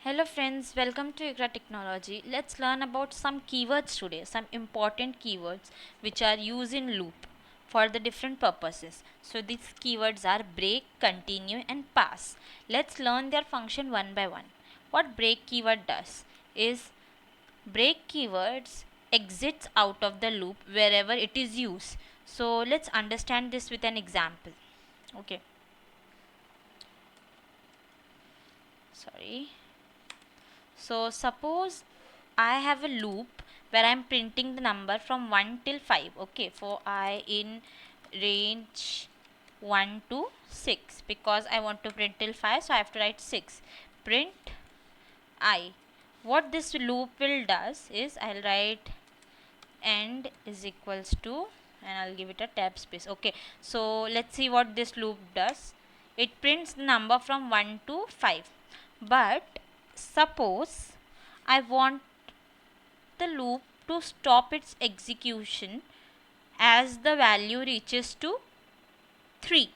Hello friends, welcome to Ikra Technology. Let's learn about some keywords today, some important keywords which are used in loop for the different purposes. So these keywords are break, continue and pass. Let's learn their function one by one. What break keyword does is break keywords exits out of the loop wherever it is used. So let's understand this with an example. Okay. Sorry. So suppose I have a loop where I am printing the number from 1 till 5. Okay, for I in range 1 to 6 because I want to print till 5, so I have to write 6. Print I. What this loop will does is I'll write end is equals to, and I'll give it a tab space. Okay, so let's see what this loop does. It prints the number from 1 to 5, but suppose I want the loop to stop its execution as the value reaches to 3.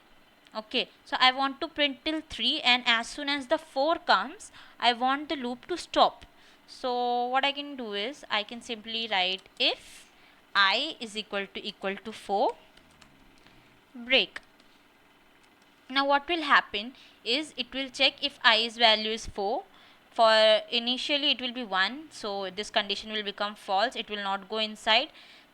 Okay, so I want to print till 3, and as soon as the 4 comes I want the loop to stop. So what I can do is I can simply write if I is equal to 4 break. Now what will happen is it will check if i's value is 4. For initially it will be 1, so this condition will become false, it will not go inside.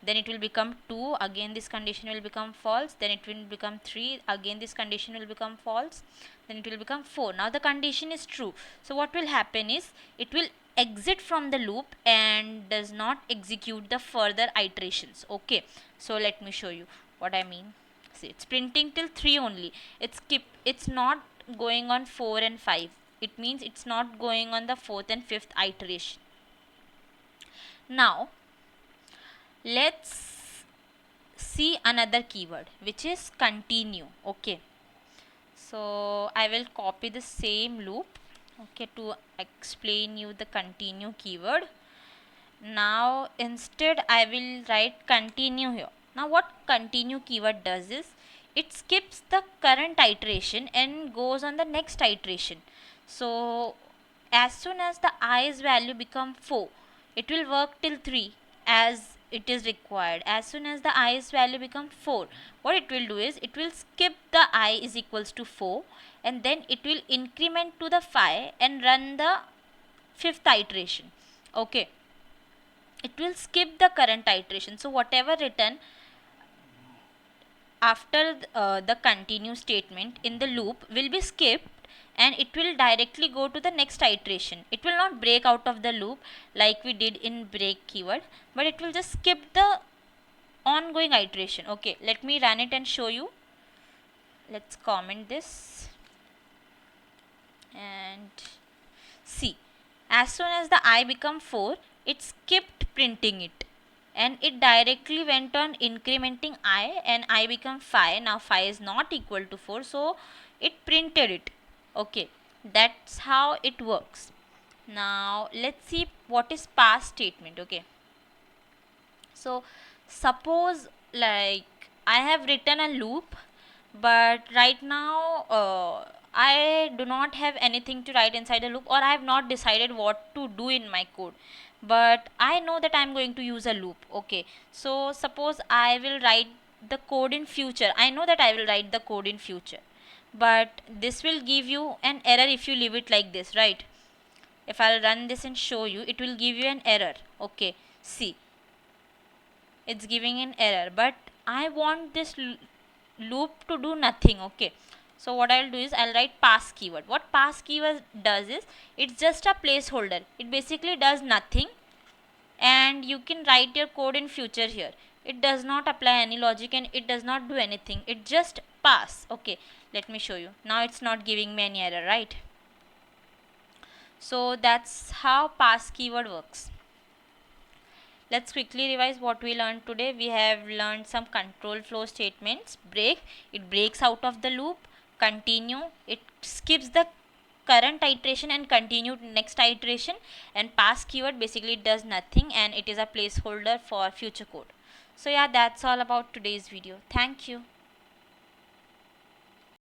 Then it will become 2, again this condition will become false. Then it will become 3, again this condition will become false. Then it will become 4. Now the condition is true, so what will happen is it will exit from the loop and does not execute the further iterations. Okay, so let me show you what I mean. See, it's printing till 3 only. It's not going on 4 and 5. It means it's not going on the 4th and 5th iteration. Now let's see another keyword which is continue. Okay, so I will copy the same loop, okay, to explain you the continue keyword. Now instead I will write continue here. Now what continue keyword does is it skips the current iteration and goes on the next iteration. So as soon as the i's value become 4, it will work till 3 as it is required. As soon as the i's value become 4, what it will do is it will skip the I is equals to 4, and then it will increment to the 5 and run the 5th iteration. Okay, it will skip the current iteration. So whatever written after the continue statement in the loop will be skipped, and it will directly go to the next iteration. It will not break out of the loop like we did in break keyword, but it will just skip the ongoing iteration. Okay, let me run it and show you. Let's comment this and see. As soon as the I become 4, it skipped printing it and it directly went on incrementing I, and I become 5. Now 5 is not equal to 4, so it printed it. Okay, that's how it works. Now let's see what is pass statement. Okay, so suppose like I have written a loop, but right now I do not have anything to write inside the loop, or I have not decided what to do in my code, but I know that I am going to use a loop. Okay, so suppose I will write the code in future. I know that I will write the code in future, but this will give you an error if you leave it like this, right? If I'll run this and show you, it will give you an error. Okay, see, it's giving an error, but I want this loop to do nothing. Okay, so what I'll do is I'll write pass keyword. What pass keyword does is it's just a placeholder. It basically does nothing, and you can write your code in future here. It does not apply any logic and it does not do anything. It just pass. Okay, let me show you. Now it's not giving me any error, right? So that's how pass keyword works. Let's quickly revise what we learned today. We have learned some control flow statements. Break, it breaks out of the loop. Continue, it skips the current iteration and continue to next iteration. And pass keyword, basically it does nothing and it is a placeholder for future code. So yeah, that's all about today's video. Thank you.